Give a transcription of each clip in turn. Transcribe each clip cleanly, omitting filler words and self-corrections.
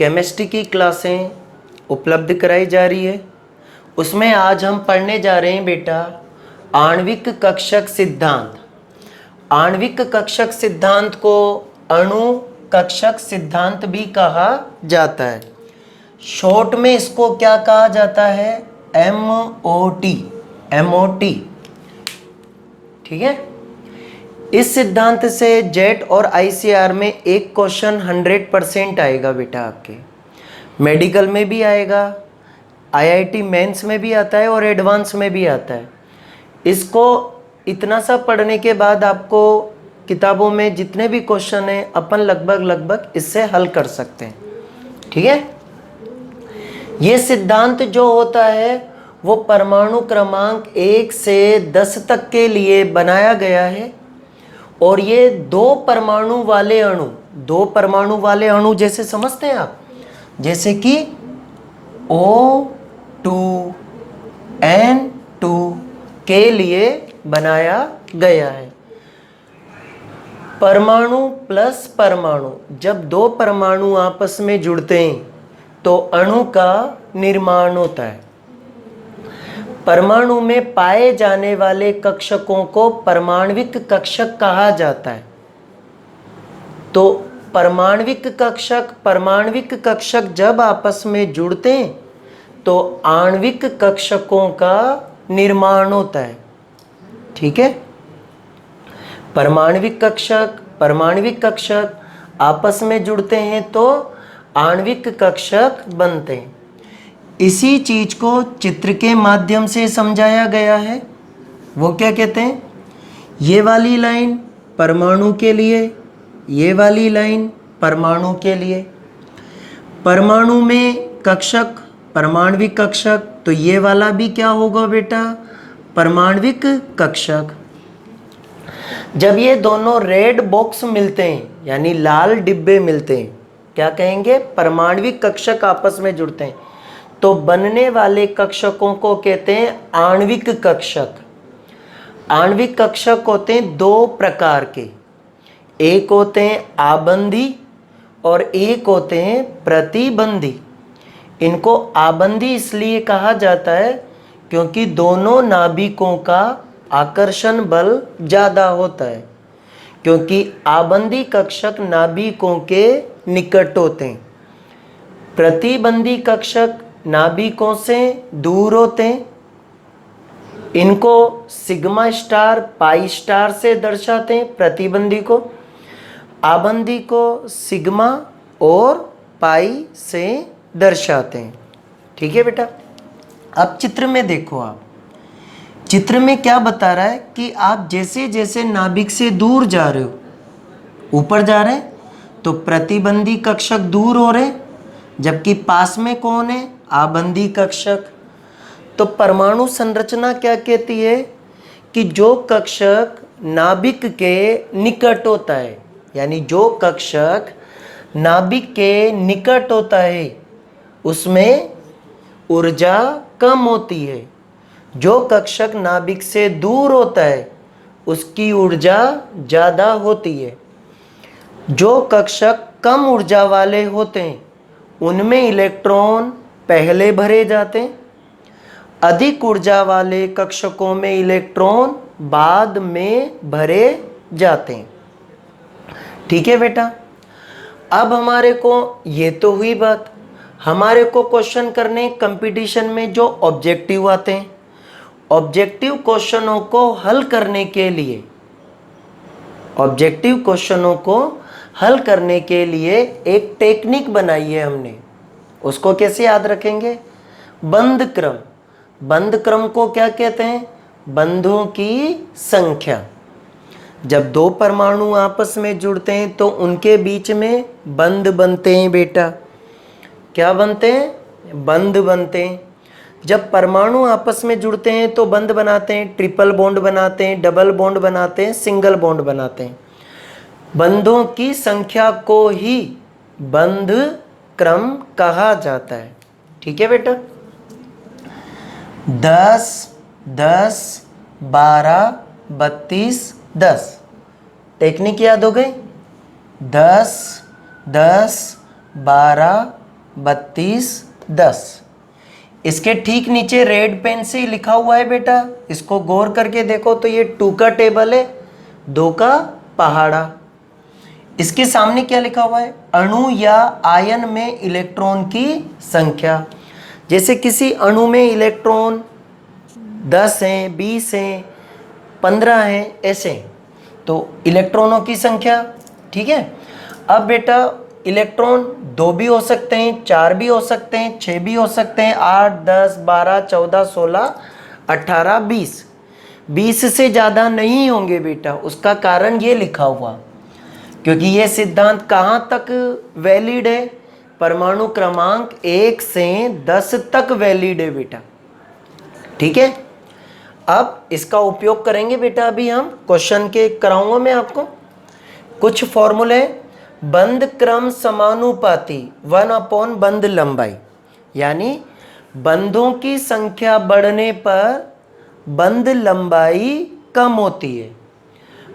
Chemistry की क्लासें उपलब्ध कराई जा रही है। उसमें आज हम पढ़ने जा रहे हैं बेटा आणविक कक्षक सिद्धांत। आणविक कक्षक सिद्धांत को अणु कक्षक सिद्धांत भी कहा जाता है। शॉर्ट में इसको क्या कहा जाता है? MOT। ठीक है। इस सिद्धांत से जेट और ICR में एक क्वेश्चन 100% आएगा बेटा। आपके मेडिकल में भी आएगा, IIT मेंस में भी आता है और एडवांस में भी आता है। इसको इतना सा पढ़ने के बाद आपको किताबों में जितने भी क्वेश्चन हैं अपन लगभग इससे हल कर सकते हैं। ठीक है। ये सिद्धांत जो होता है वो परमाणु क्रमांक 1 से 10 तक के लिए बनाया गया है। और ये दो परमाणु वाले अणु जैसे समझते हैं आप, जैसे कि O2N2 के लिए बनाया गया है। परमाणु प्लस परमाणु, जब दो परमाणु आपस में जुड़ते हैं तो अणु का निर्माण होता है। परमाणु में पाए जाने वाले कक्षकों को परमाण्विक कक्षक कहा जाता है। तो परमाण्विक कक्षक जब आपस में जुड़ते हैं तो आणविक कक्षकों का निर्माण होता है। ठीक है। परमाण्विक कक्षक आपस में जुड़ते हैं तो आणविक कक्षक बनते हैं। इसी चीज को चित्र के माध्यम से समझाया गया है। वो क्या कहते हैं? ये वाली लाइन परमाणु के लिए, ये वाली लाइन परमाणु के लिए। परमाणु में कक्षक परमाण्विक कक्षक, तो ये वाला भी क्या होगा बेटा? परमाण्विक कक्षक। जब ये दोनों रेड बॉक्स मिलते हैं यानी लाल डिब्बे मिलते हैं, क्या कहेंगे? परमाण्विक कक्षक आपस में जुड़ते हैं तो बनने वाले कक्षकों को कहते हैं आणविक कक्षक। आणविक कक्षक होते हैं दो प्रकार के, एक होते हैं आबंधी और एक होते हैं प्रतिबंधी। इनको आबंधी इसलिए कहा जाता है क्योंकि दोनों नाभिकों का आकर्षण बल ज़्यादा होता है, क्योंकि आबंधी कक्षक नाभिकों के निकट होते हैं। प्रतिबंधी कक्षक नाभिकों से दूर होते हैं। इनको सिग्मा स्टार पाई स्टार से दर्शाते हैं प्रतिबंधी को, आबंधी को सिग्मा और पाई से दर्शाते हैं। ठीक है बेटा। अब चित्र में देखो आप, चित्र में क्या बता रहा है कि आप जैसे जैसे नाभिक से दूर जा रहे हो, ऊपर जा रहे हैं तो प्रतिबंधी कक्षक दूर हो रहे हैं, जबकि पास में कौन है? आबंधी कक्षक। तो परमाणु संरचना क्या कहती है कि जो कक्षक नाभिक के निकट होता है, यानी जो कक्षक नाभिक के निकट होता है उसमें ऊर्जा कम होती है। जो कक्षक नाभिक से दूर होता है उसकी ऊर्जा ज़्यादा होती है। जो कक्षक कम ऊर्जा वाले होते हैं उनमें इलेक्ट्रॉन पहले भरे जाते हैं, अधिक ऊर्जा वाले कक्षकों में इलेक्ट्रॉन बाद में भरे जाते हैं। ठीक है बेटा। अब हमारे को ये तो हुई बात, हमारे को क्वेश्चन करने कंपटीशन में जो ऑब्जेक्टिव आते हैं, ऑब्जेक्टिव क्वेश्चनों को हल करने के लिए एक टेक्निक बनाई है हमने। उसको कैसे याद रखेंगे? बंध क्रम को क्या कहते हैं? बंधों की संख्या। जब दो परमाणु आपस में जुड़ते हैं तो उनके बीच में बंध बनते हैं बेटा। क्या बनते हैं? बंध बनते हैं। जब परमाणु आपस में जुड़ते हैं तो बंध बनाते हैं, ट्रिपल बॉन्ड बनाते हैं, डबल बॉन्ड बनाते हैं, सिंगल बॉन्ड बनाते हैं। बंधों की संख्या को ही बंध क्रम कहा जाता है। ठीक है बेटा। 10, 10, 12, 32, 10 टेक्निक याद हो गई? 10, 10, 12, 32 10। इसके ठीक नीचे रेड पेन से लिखा हुआ है बेटा, इसको गौर करके देखो तो ये 2 का टेबल है, 2 का पहाड़ा। इसके सामने क्या लिखा हुआ है? अणु या आयन में इलेक्ट्रॉन की संख्या। जैसे किसी अणु में इलेक्ट्रॉन 10 हैं, 20 हैं, 15 हैं, ऐसे तो इलेक्ट्रॉनों की संख्या। ठीक है। अब बेटा इलेक्ट्रॉन 2 भी हो सकते हैं, 4 भी हो सकते हैं, 6 भी हो सकते हैं, 8 10 12 14 16 18 20। 20 से ज़्यादा नहीं होंगे बेटा। उसका कारण ये लिखा हुआ, क्योंकि ये सिद्धांत कहाँ तक वैलिड है? परमाणु क्रमांक 1 से 10 तक वैलिड है बेटा। ठीक है। अब इसका उपयोग करेंगे बेटा। अभी हम क्वेश्चन के कराऊंगा मैं आपको कुछ फॉर्मूले। बंध क्रम समानुपाती 1/, बंध लंबाई, यानी बंधों की संख्या बढ़ने पर बंध लंबाई कम होती है।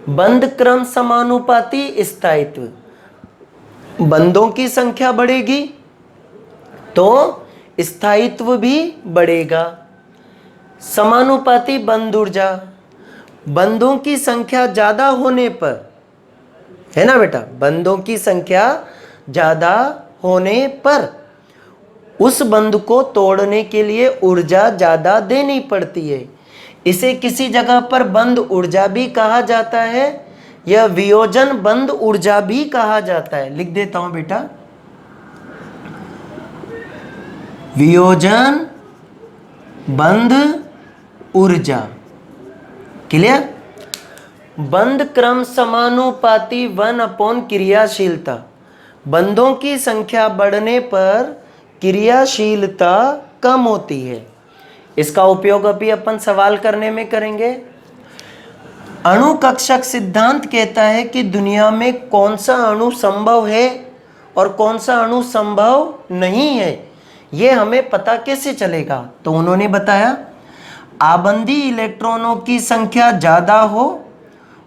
बंध क्रम समानुपाती स्थायित्व, बंधों की संख्या बढ़ेगी तो स्थायित्व भी बढ़ेगा। समानुपाती बंध ऊर्जा, बंधों की संख्या ज्यादा होने पर, है ना बेटा, बंधों की संख्या ज्यादा होने पर उस बंध को तोड़ने के लिए ऊर्जा ज्यादा देनी पड़ती है। इसे किसी जगह पर बंध ऊर्जा भी कहा जाता है, यह वियोजन बंध ऊर्जा भी कहा जाता है। लिख देता हूं बेटा, वियोजन बंध ऊर्जा। क्लियर। बंध क्रम समानुपाती 1/, क्रियाशीलता, बंधों की संख्या बढ़ने पर क्रियाशीलता कम होती है। इसका उपयोग अभी अपन सवाल करने में करेंगे। अणु कक्षक सिद्धांत कहता है कि दुनिया में कौन सा अणु संभव है और कौन सा अणु संभव नहीं है, यह हमें पता कैसे चलेगा? तो उन्होंने बताया, आबंधी इलेक्ट्रॉनों की संख्या ज़्यादा हो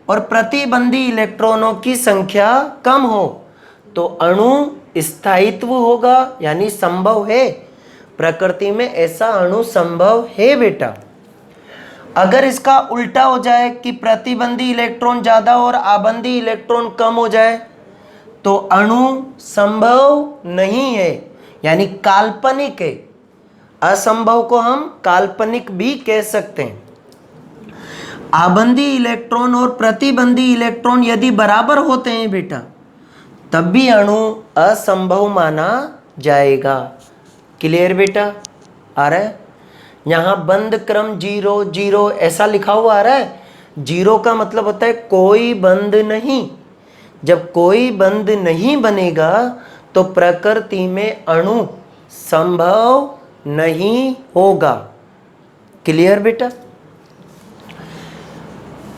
और प्रतिबंधी इलेक्ट्रॉनों की संख्या कम हो तो अणु स्थायित्व होगा, यानी संभव है। प्रकृति में ऐसा अणु संभव है बेटा। अगर इसका उल्टा हो जाए कि प्रतिबंधी इलेक्ट्रॉन ज़्यादा और आबंधी इलेक्ट्रॉन कम हो जाए तो अणु संभव नहीं है, यानी काल्पनिक है। असंभव को हम काल्पनिक भी कह सकते हैं। आबंधी इलेक्ट्रॉन और प्रतिबंधी इलेक्ट्रॉन यदि बराबर होते हैं बेटा, तब भी अणु असंभव माना जाएगा। क्लियर बेटा? आ रहा है? यहाँ बंध क्रम 0 0 ऐसा लिखा हुआ आ रहा है। 0 का मतलब होता है कोई बंध नहीं। जब कोई बंध नहीं बनेगा तो प्रकृति में अणु संभव नहीं होगा। क्लियर बेटा?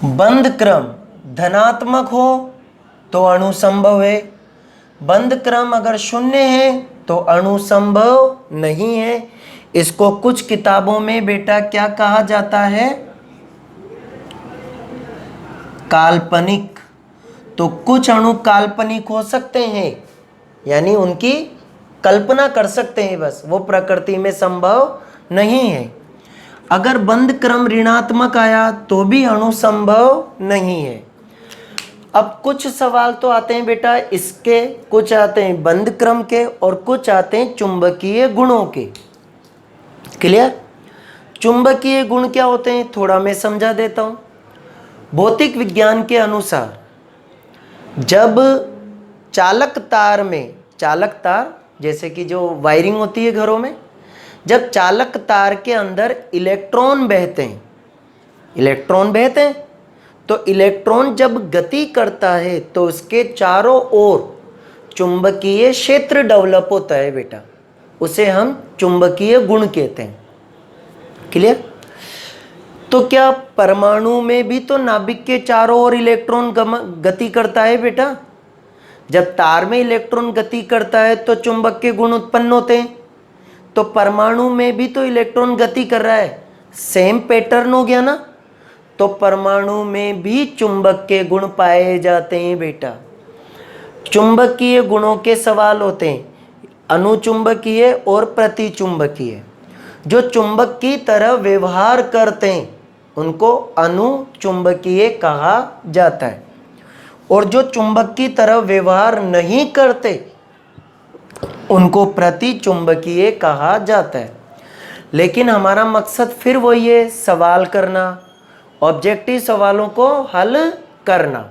बंध क्रम धनात्मक हो तो अणु संभव है, बंध क्रम अगर 0 है तो अणु संभव नहीं है। इसको कुछ किताबों में बेटा क्या कहा जाता है? काल्पनिक। तो कुछ अणु काल्पनिक हो सकते हैं, यानी उनकी कल्पना कर सकते हैं, बस वो प्रकृति में संभव नहीं है। अगर बंध क्रम ऋणात्मक आया तो भी अणु संभव नहीं है। अब कुछ सवाल तो आते हैं बेटा इसके, कुछ आते हैं बंध क्रम के और कुछ आते हैं चुंबकीय गुणों के। क्लियर? चुंबकीय गुण क्या होते हैं थोड़ा मैं समझा देता हूं। भौतिक विज्ञान के अनुसार जब चालक तार में, चालक तार जैसे कि जो वायरिंग होती है घरों में, जब चालक तार के अंदर इलेक्ट्रॉन बहते हैं, इलेक्ट्रॉन बहते हैं तो इलेक्ट्रॉन जब गति करता है तो उसके चारों ओर चुंबकीय क्षेत्र डेवलप होता है बेटा, उसे हम चुंबकीय गुण कहते हैं। क्लियर? तो क्या परमाणु में भी तो नाभिक के चारों ओर इलेक्ट्रॉन गति करता है बेटा? जब तार में इलेक्ट्रॉन गति करता है तो चुंबक के गुण उत्पन्न होते हैं, तो परमाणु में भी तो इलेक्ट्रॉन गति कर रहा है, सेम पैटर्न हो गया ना। तो परमाणु में भी चुंबक के गुण पाए जाते हैं बेटा। चुंबकीय गुणों के सवाल होते हैं। अनुचुंबकीय और प्रतिचुंबकीय। जो चुंबक की तरह व्यवहार करते हैं उनको अनुचुंबकीय कहा जाता है, और जो चुंबक की तरह व्यवहार नहीं करते उनको प्रतिचुंबकीय कहा जाता है। लेकिन हमारा मकसद फिर वही है, सवाल करना, ऑब्जेक्टिव सवालों को हल करना।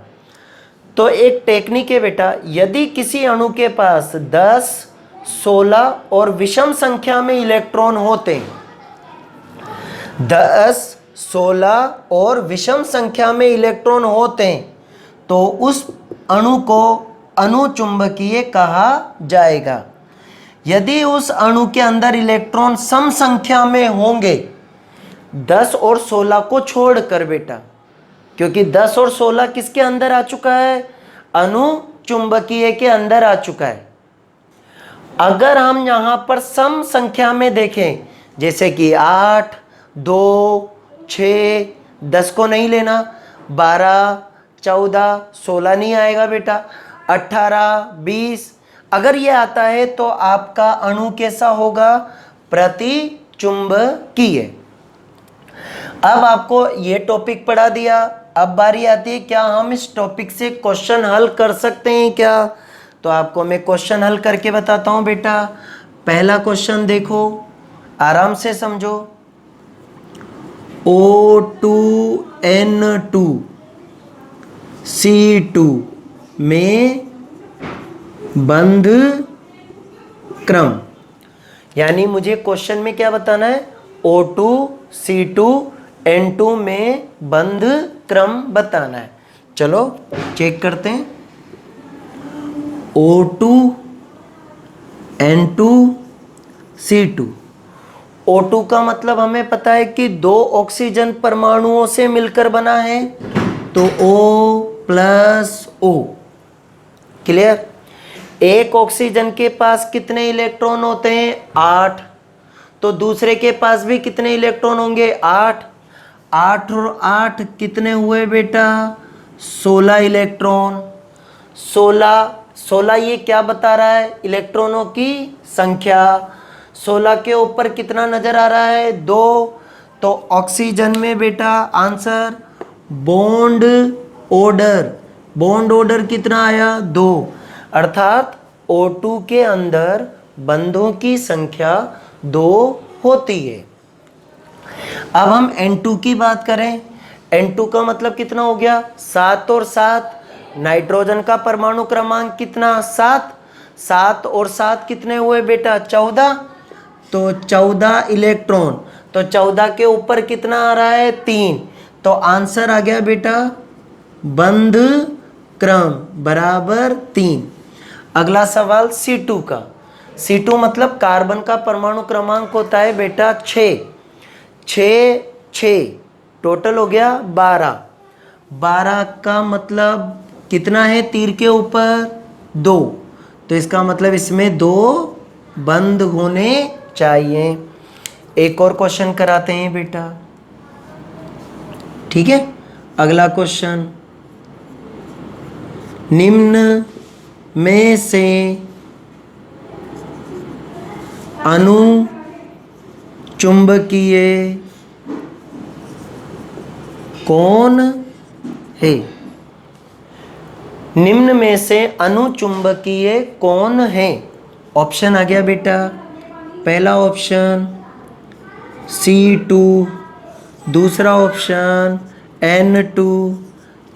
तो एक टेक्निक है बेटा, यदि किसी अणु के पास 10, 16 और विषम संख्या में इलेक्ट्रॉन होते हैं, 10, 16 और विषम संख्या में इलेक्ट्रॉन होते हैं, तो उस अणु को अनुचुंबकीय कहा जाएगा। यदि उस अणु के अंदर इलेक्ट्रॉन सम संख्या में होंगे, 10 और 16 को छोड़कर बेटा, क्योंकि 10 और 16 किसके अंदर आ चुका है? अनुचुंबकीय के अंदर आ चुका है। अगर हम यहां पर सम संख्या में देखें, जैसे कि 8, 2, 6, 10 को नहीं लेना, 12, 14, 16 नहीं आएगा बेटा, 18, 20, अगर ये आता है तो आपका अणु कैसा होगा? प्रतिचुंबकीय। अब आपको ये टॉपिक पढ़ा दिया, अब बारी आती है क्या हम इस टॉपिक से क्वेश्चन हल कर सकते हैं क्या? तो आपको मैं क्वेश्चन हल करके बताता हूं बेटा। पहला क्वेश्चन देखो, आराम से समझो। O2N2 C2 में बंध क्रम, यानी मुझे क्वेश्चन में क्या बताना है? O2 C2 N2 में बंध क्रम बताना है। चलो चेक करते हैं। O2 N2 C2, O2 का मतलब हमें पता है कि 2 ऑक्सीजन परमाणुओं से मिलकर बना है, तो O+O। क्लियर? एक ऑक्सीजन के पास कितने इलेक्ट्रॉन होते हैं? 8। तो दूसरे के पास भी कितने इलेक्ट्रॉन होंगे? 8। 8 और 8 कितने हुए बेटा? 16 इलेक्ट्रॉन। 16 ये क्या बता रहा है? इलेक्ट्रॉनों की संख्या। 16 के ऊपर कितना नजर आ रहा है? 2। तो ऑक्सीजन में बेटा answer bond order, bond order कितना आया? 2। अर्थात O2 के अंदर बंधों की संख्या 2 होती है। अब हम N2 की बात करें। N2 का मतलब कितना हो गया? 7 और 7। नाइट्रोजन का परमाणु क्रमांक कितना? 7। 7 और 7 कितने हुए बेटा? 14। तो 14 इलेक्ट्रॉन। तो 14 के ऊपर कितना आ रहा है? 3। तो आंसर आ गया बेटा बंध क्रम बराबर 3। अगला सवाल C2 का। C2 मतलब कार्बन का परमाणु क्रमांक होता है बेटा 6। 6 टोटल हो गया 12। 12 का मतलब कितना है? तीर के ऊपर 2। तो इसका मतलब इसमें 2 बंद होने चाहिए। एक और क्वेश्चन कराते हैं बेटा, ठीक है? अगला क्वेश्चन, निम्न में से अनुचुंबकीय कौन है? निम्न में से अनुचुंबकीय कौन है? ऑप्शन आ गया बेटा। पहला ऑप्शन C2, दूसरा ऑप्शन N2,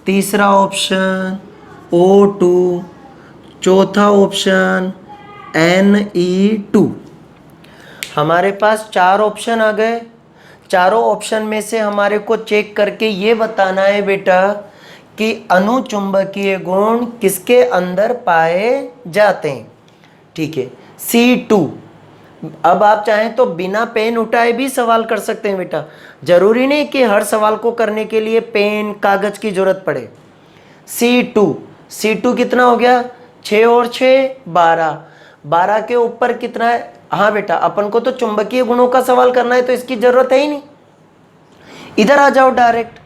तीसरा ऑप्शन O2, चौथा ऑप्शन Ne2। हमारे पास 4 ऑप्शन आ गए। चारों ऑप्शन में से हमारे को चेक करके ये बताना है बेटा कि अनुचुंबकीय गुण किसके अंदर पाए जाते हैं। ठीक है, C2। अब आप चाहें तो बिना पेन उठाए भी सवाल कर सकते हैं बेटा, जरूरी नहीं कि हर सवाल को करने के लिए पेन कागज की जरूरत पड़े। C2 कितना हो गया? 6 और 6 12। 12 के ऊपर कितना है? हाँ बेटा, अपन को तो चुंबकीय गुणों का सवाल करना है तो इसकी जरूरत है ही नहीं। इधर आ जाओ डायरेक्ट।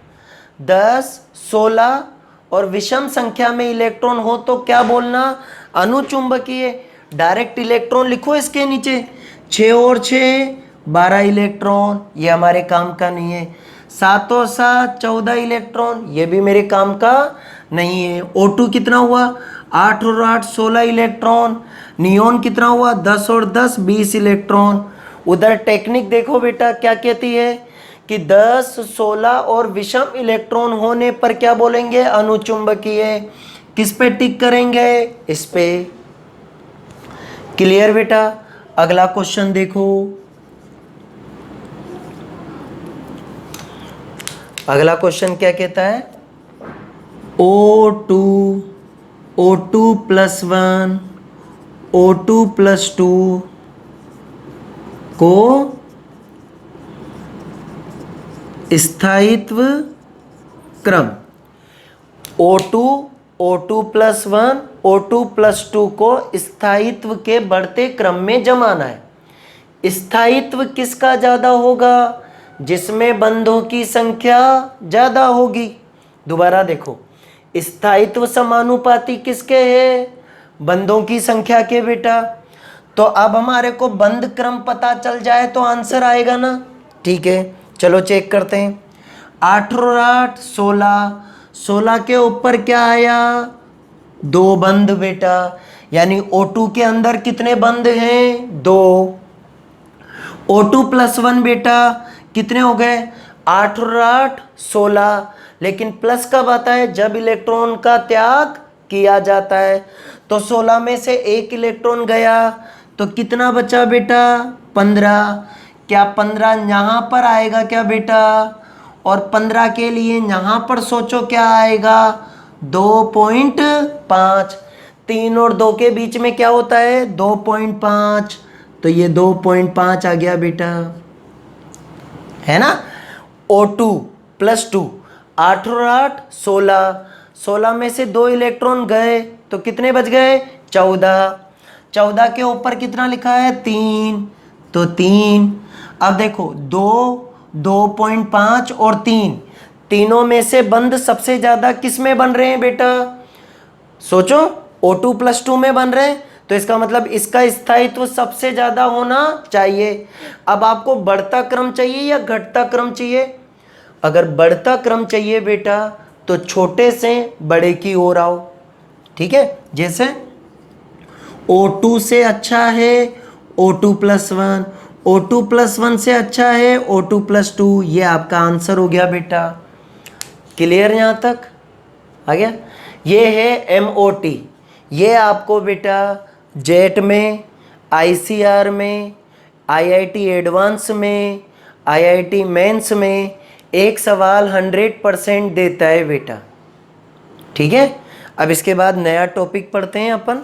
10, 16 और विषम संख्या में इलेक्ट्रॉन हो तो क्या बोलना? अनुचुंबकीय। डायरेक्ट इलेक्ट्रॉन लिखो इसके नीचे, 6 और 6 12 इलेक्ट्रॉन, ये हमारे काम का नहीं है। 7 और 7 14 इलेक्ट्रॉन, ये भी मेरे काम का नहीं है। O2 कितना हुआ, 8 और 8 16 इलेक्ट्रॉन। नियोन कितना हुआ, 10 और 10 20 इलेक्ट्रॉन। उधर टेक्निक देखो बेटा क्या कहती है कि 10 16 और विषम इलेक्ट्रॉन होने पर क्या बोलेंगे, अनुचुंबकीय। किस पे टिक करेंगे, इस पे। क्लियर बेटा। अगला क्वेश्चन देखो, अगला क्वेश्चन क्या कहता है, O2 +1 O2 +2 को स्थायित्व क्रम, O2 +1 O2 +2 को स्थायित्व के बढ़ते क्रम में जमाना है। स्थायित्व किसका ज़्यादा होगा, जिसमें बंधों की संख्या ज़्यादा होगी। दोबारा देखो, स्थायित्व समानुपाती किसके है, बंधों की संख्या के बेटा। तो अब हमारे को बंध क्रम पता चल जाए तो आंसर आएगा ना। ठीक है, चलो चेक करते हैं। 8 और 8 16, 16 के ऊपर क्या आया, 2 बंध बेटा, यानी O2 के अंदर कितने बंध हैं, 2। O2 +1 बेटा कितने हो गए, 8 और 8 16, लेकिन प्लस कब आता है, जब इलेक्ट्रॉन का त्याग किया जाता है। तो 16 में से 1 इलेक्ट्रॉन गया तो कितना बचा बेटा, 15। क्या 15 यहाँ पर आएगा क्या बेटा, और 15 के लिए यहाँ पर सोचो क्या आएगा, 2.5। 3 और 2 के बीच में क्या होता है, 2.5, तो ये 2.5 आ गया बेटा, है ना। O2 +2, 8 और 8 16, 16 में से 2 इलेक्ट्रॉन गए तो कितने बच गए, 14। 14 के ऊपर कितना लिखा है, 3, तो 3। अब देखो 2 2.5 और 3, तीनों में से बंध सबसे ज्यादा किस में बन रहे हैं बेटा, सोचो, O2 +2 में बन रहे हैं, तो इसका मतलब इसका स्थायित्व सबसे ज्यादा होना चाहिए। अब आपको बढ़ता क्रम चाहिए या घटता क्रम चाहिए, अगर बढ़ता क्रम चाहिए बेटा तो छोटे से बड़े की ओर आओ। ठीक है, जैसे O2 से अच्छा है O2 +1, O2 +1 से अच्छा है O2 +2, ये आपका आंसर हो गया बेटा। क्लियर यहाँ तक आ गया। ये है MOT, ये आपको बेटा जेट में, ICR में, IIT एडवांस में, IIT मेंस में एक सवाल 100% देता है बेटा। ठीक है, अब इसके बाद नया टॉपिक पढ़ते हैं अपन।